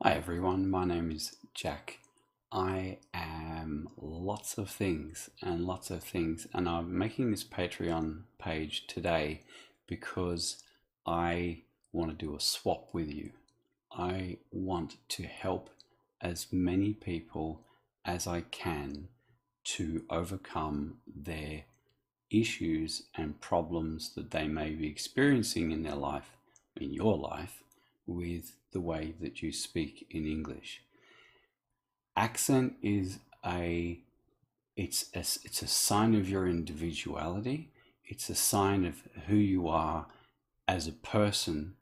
Hi everyone, my name is Jack. I am lots of things, and I'm making this Patreon page today because I want to do a swap with you. I want to help as many people as I can to overcome their issues and problems that they may be experiencing in their life, in your life, with the way that you speak in English. Accent is it's a sign of your individuality. It's a sign of who you are as a person,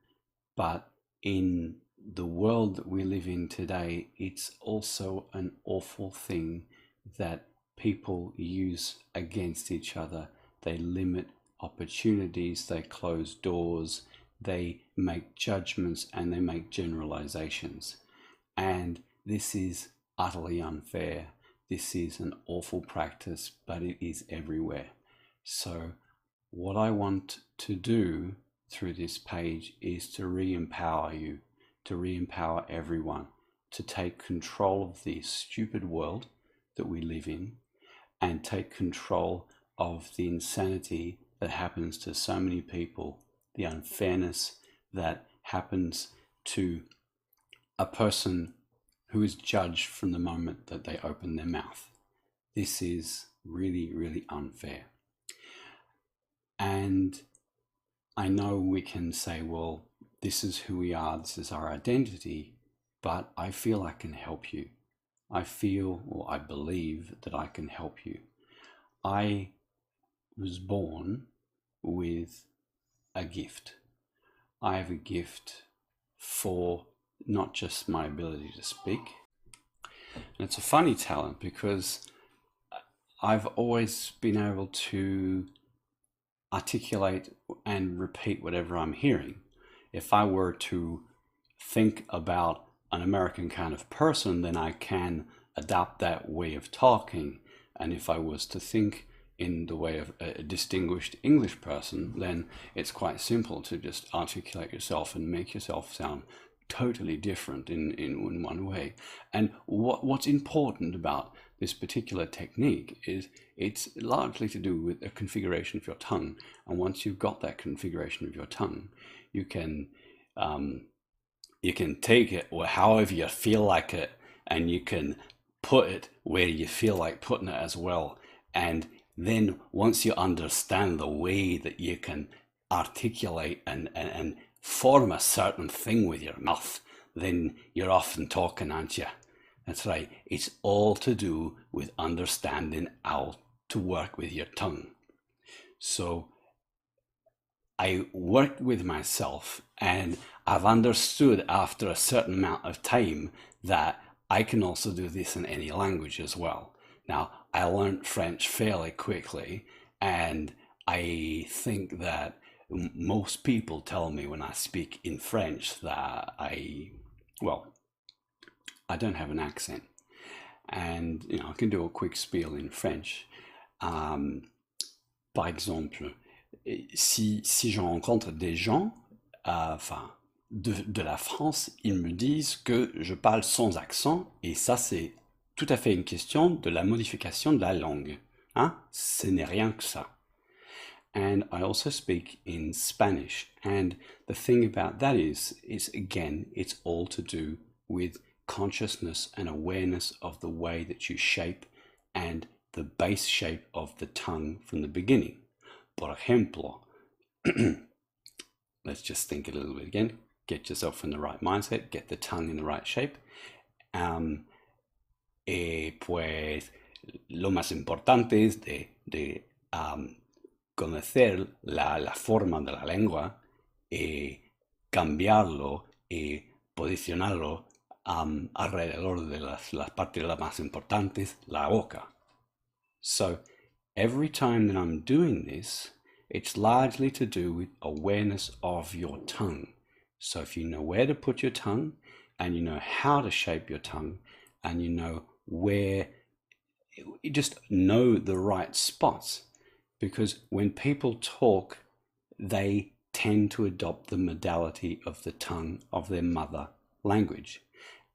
but in the world that we live in today, it's also an awful thing that people use against each other. They limit opportunities, they close doors, they make judgments, and they make generalizations. And this is utterly unfair. This is an awful practice, but it is everywhere. So what I want to do through this page is to re-empower you, to re-empower everyone, to take control of this stupid world that we live in and take control of the insanity that happens to so many people, the unfairness that happens to a person who is judged from the moment that they open their mouth. This is really, really unfair. And I know we can say, well, this is who we are, this is our identity, but I feel I can help you. I feel, or I believe that I can help you. I was born with a gift. I have a gift for not just my ability to speak. And it's a funny talent because I've always been able to articulate and repeat whatever I'm hearing. If I were to think about an American kind of person, then I can adapt that way of talking. And if I was to think in the way of a distinguished English person, then it's quite simple to just articulate yourself and make yourself sound totally different in one way. And what's important about this particular technique is it's largely to do with a configuration of your tongue. And once you've got that configuration of your tongue, you can take it or however you feel like it, and you can put it where you feel like putting it as well. And then once you understand the way that you can articulate and form a certain thing with your mouth, then you're often talking, aren't you? That's right. It's all to do with understanding how to work with your tongue. So I worked with myself, and I've understood after a certain amount of time that I can also do this in any language as well. Now, I learned French fairly quickly, and I think that most people tell me when I speak in French that I don't have an accent. And, I can do a quick spiel in French. Par exemple, si je rencontre des gens, de la France, ils me disent que je parle sans accent, et ça, c'est tout à fait une question de la modification de la langue. Hein? Ce n'est rien que ça. And I also speak in Spanish. And the thing about that is again, it's all to do with consciousness and awareness of the way that you shape and the base shape of the tongue from the beginning. Por ejemplo, let's just think a little bit again. Get yourself in the right mindset, get the tongue in the right shape. Pues lo más importante es de conocer la forma de la lengua y cambiarlo y posicionarlo alrededor de las partes más importantes, la boca. So every time that I'm doing this, it's largely to do with awareness of your tongue. So if you know where to put your tongue, and you know how to shape your tongue, and you know where, you just know the right spots. Because when people talk, they tend to adopt the modality of the tongue of their mother language.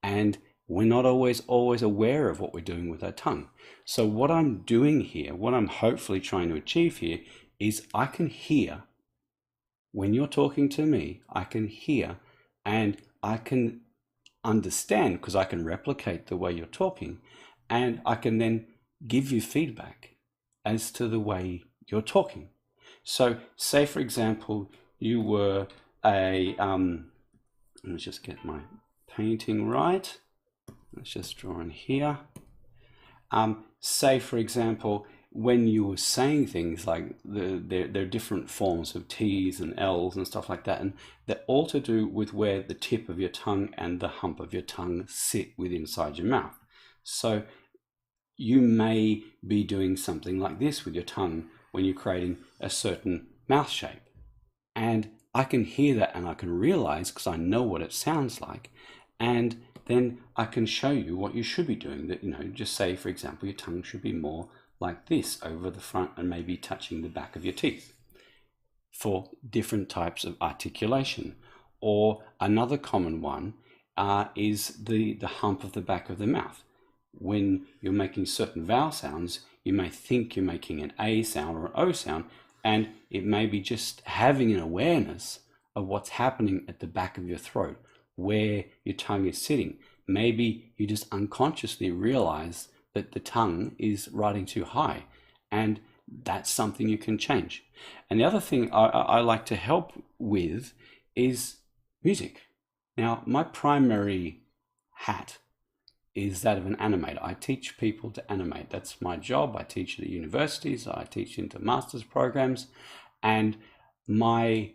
and we're not always aware of what we're doing with our tongue. So what I'm doing here, what I'm hopefully trying to achieve here, is I can hear when you're talking to me. I can hear and I can understand because I can replicate the way you're talking, and I can then give you feedback as to the way you're talking. So say for example you were a let's just get my painting right. Let's just draw in here. Say for example, when you were saying things like there are different forms of T's and L's and stuff like that, and they're all to do with where the tip of your tongue and the hump of your tongue sit inside your mouth. So you may be doing something like this with your tongue when you're creating a certain mouth shape. And I can hear that and I can realize, because I know what it sounds like, and then I can show you what you should be doing. That, just say, for example, your tongue should be more like this over the front and maybe touching the back of your teeth for different types of articulation. Or another common one is the hump of the back of the mouth. When you're making certain vowel sounds, you may think you're making an A sound or an O sound, and it may be just having an awareness of what's happening at the back of your throat, where your tongue is sitting. Maybe you just unconsciously realize that the tongue is riding too high, and that's something you can change. And the other thing I like to help with is music. Now, my primary hat is that of an animator. I teach people to animate. That's my job. I teach at universities, I teach into master's programs, and my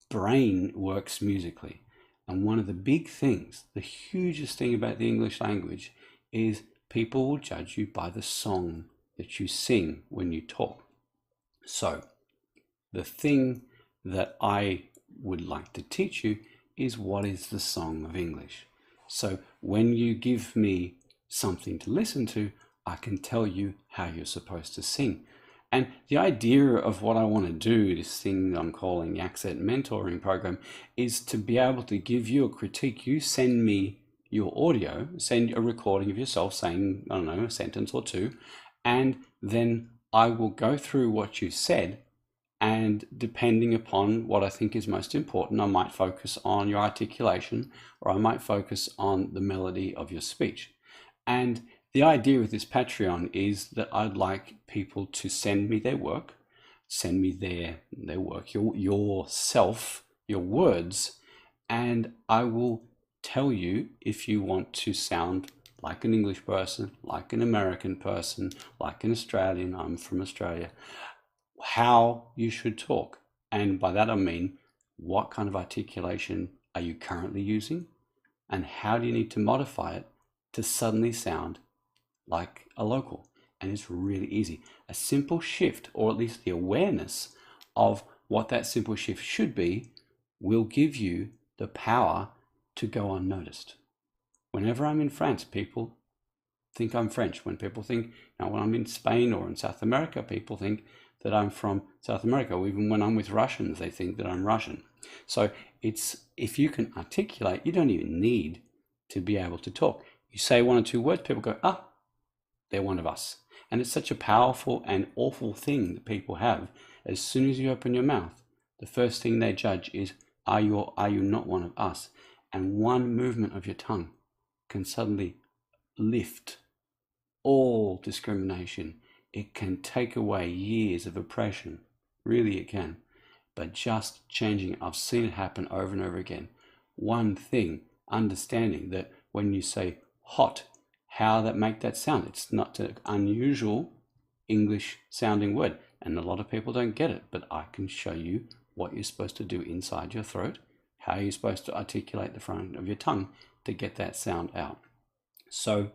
brain works musically. And one of the big things, the hugest thing about the English language, is people will judge you by the song that you sing when you talk. So the thing that I would like to teach you is, what is the song of English? So when you give me something to listen to, I can tell you how you're supposed to sing. And the idea of what I want to do, this thing I'm calling the Accent Mentoring Program, is to be able to give you a critique. You send me your audio, send a recording of yourself saying, I don't know, a sentence or two, and then I will go through what you said, and depending upon what I think is most important, I might focus on your articulation, or I might focus on the melody of your speech. And the idea with this Patreon is that I'd like people to send me their work, send me their work, yourself, your words, and I will tell you if you want to sound like an English person, like an American person, like an Australian, I'm from Australia, how you should talk. And by that I mean, what kind of articulation are you currently using, and how do you need to modify it to suddenly sound like a local? And it's really easy. A simple shift, or at least the awareness of what that simple shift should be, will give you the power to go unnoticed. Whenever I'm in France, people think I'm French. When people think, when I'm in Spain or in South America, people think that I'm from South America. Or even when I'm with Russians, they think that I'm Russian. So if you can articulate, you don't even need to be able to talk. You say one or two words, people go, they're one of us. And it's such a powerful and awful thing that people have. As soon as you open your mouth, the first thing they judge is, are you not one of us? And one movement of your tongue can suddenly lift all discrimination. It can take away years of oppression. Really, it can. But just changing it, I've seen it happen over and over again. One thing, understanding that when you say hot, how that make that sound. It's not an unusual English sounding word, and a lot of people don't get it, but I can show you what you're supposed to do inside your throat, how you're supposed to articulate the front of your tongue to get that sound out. So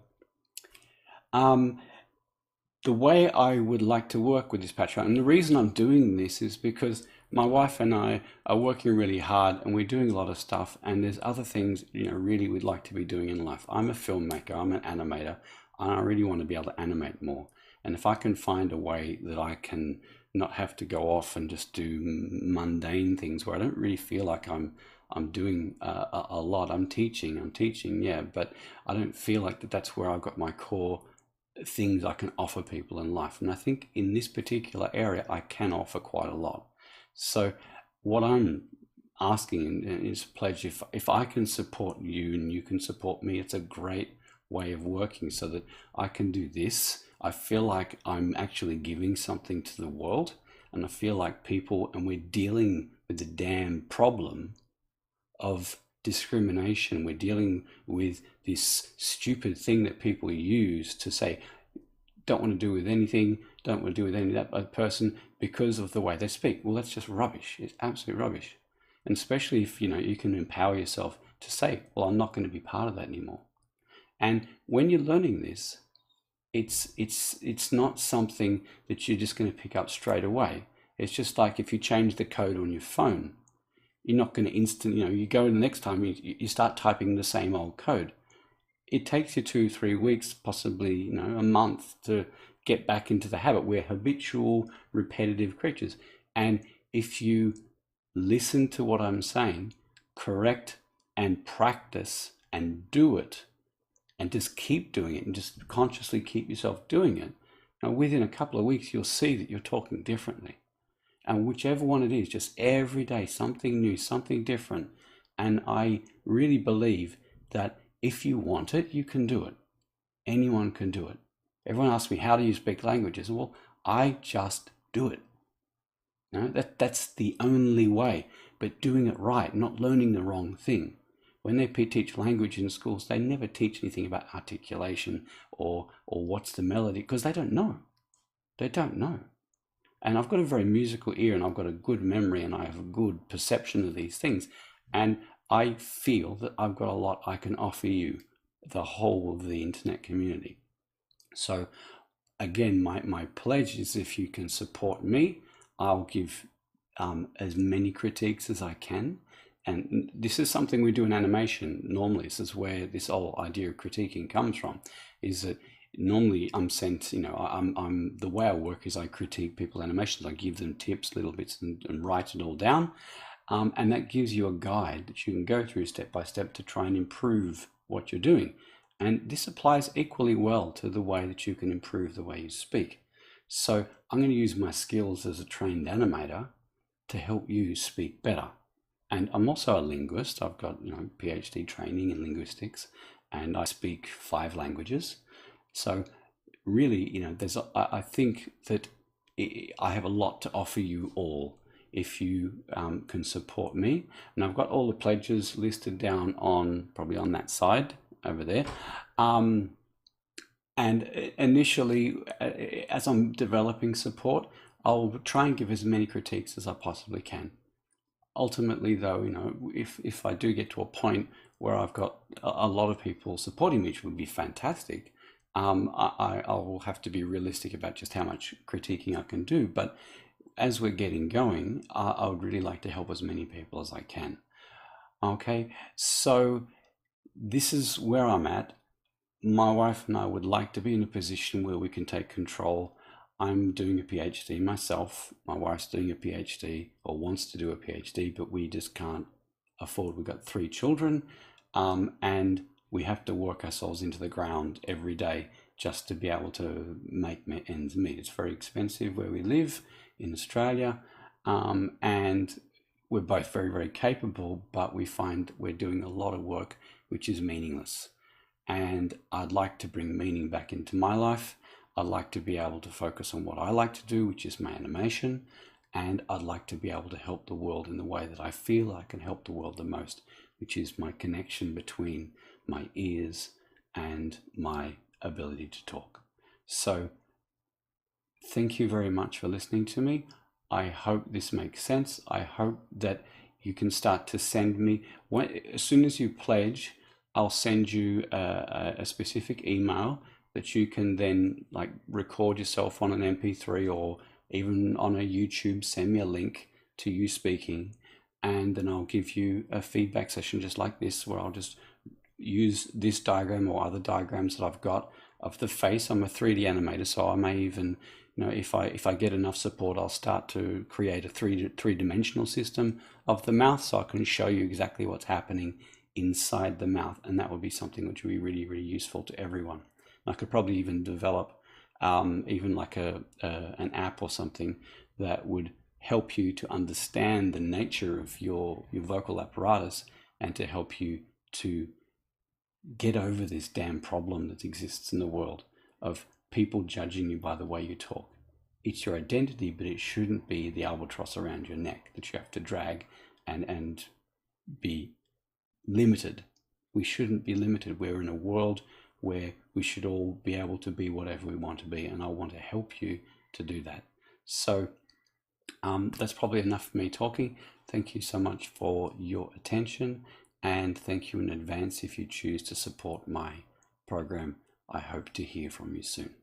the way I would like to work with this Patreon, and the reason I'm doing this is because my wife and I are working really hard, and we're doing a lot of stuff, and there's other things, really we'd like to be doing in life. I'm a filmmaker, I'm an animator, and I really want to be able to animate more. And if I can find a way that I can not have to go off and just do mundane things where I don't really feel like I'm doing a lot. I'm teaching, yeah, but I don't feel like that's where I've got my core things I can offer people in life. And I think in this particular area, I can offer quite a lot. So what I'm asking is pledge, if I can support you and you can support me, it's a great way of working so that I can do this. I feel like I'm actually giving something to the world, and I feel like people, and we're dealing with the damn problem of discrimination. We're dealing with this stupid thing that people use to say, don't want to do with anything, don't want to do with any of that person because of the way they speak. Well, that's just rubbish. It's absolute rubbish. And especially if you can empower yourself to say, well, I'm not going to be part of that anymore. And when you're learning this, it's not something that you're just going to pick up straight away. It's just like if you change the code on your phone, you're not going to you go the next time you start typing the same old code. It takes you 2-3 weeks, possibly a month, to get back into the habit. We're habitual, repetitive creatures. And if you listen to what I'm saying, correct and practice and do it, and just keep doing it and just consciously keep yourself doing it, now within a couple of weeks, you'll see that you're talking differently. And whichever one it is, just every day, something new, something different. And I really believe that if you want it, you can do it. Anyone can do it. Everyone asks me, how do you speak languages? Well, I just do it. That's the only way, but doing it right, not learning the wrong thing. When they teach language in schools, they never teach anything about articulation or what's the melody, because they don't know. They don't know. And I've got a very musical ear, and I've got a good memory, and I have a good perception of these things. And I feel that I've got a lot I can offer you, the whole of the internet community. So again, my pledge is, if you can support me, I'll give as many critiques as I can. And this is something we do in animation normally. This is where this whole idea of critiquing comes from, is that normally I'm sent, I'm the way I work is I critique people animations. I give them tips, little bits, and write it all down. And that gives you a guide that you can go through step by step to try and improve what you're doing. And this applies equally well to the way that you can improve the way you speak. So I'm going to use my skills as a trained animator to help you speak better. And I'm also a linguist. I've got PhD training in linguistics, and I speak 5 languages. So really, I think that I have a lot to offer you all if you can support me. And I've got all the pledges listed down probably on that side over there. And initially, as I'm developing support, I'll try and give as many critiques as I possibly can. Ultimately, though, if I do get to a point where I've got a lot of people supporting me, which would be fantastic, I will have to be realistic about just how much critiquing I can do. But as we're getting going, I would really like to help as many people as I can. Okay, so this is where I'm at. My wife and I would like to be in a position where we can take control. I'm doing a PhD myself. My wife's doing a PhD, or wants to do a PhD, but we just can't afford. We've got 3 children, and we have to work ourselves into the ground every day just to be able to make ends meet. It's very expensive where we live in Australia, and we're both very, very capable, but we find we're doing a lot of work which is meaningless. And I'd like to bring meaning back into my life. I'd like to be able to focus on what I like to do, which is my animation. And I'd like to be able to help the world in the way that I feel I can help the world the most, which is my connection between my ears and my ability to talk. So thank you very much for listening to me. I hope this makes sense. I hope that you can start to send me, as soon as you pledge, I'll send you a specific email that you can then record yourself on an MP3, or even on a YouTube. Send me a link to you speaking, and then I'll give you a feedback session just like this, where I'll just use this diagram or other diagrams that I've got of the face. I'm a 3D animator, so I may even if I get enough support, I'll start to create a three-dimensional system of the mouth, so I can show you exactly what's happening inside the mouth, and that would be something which would be really, really useful to everyone. I could probably even develop even like an app or something that would help you to understand the nature of your vocal apparatus, and to help you to get over this damn problem that exists in the world of people judging you by the way you talk. It's your identity, but it shouldn't be the albatross around your neck that you have to drag and be limited. We shouldn't be limited. We're in a world where we should all be able to be whatever we want to be, and I want to help you to do that. So that's probably enough for me talking. Thank you so much for your attention, and thank you in advance if you choose to support my program. I hope to hear from you soon.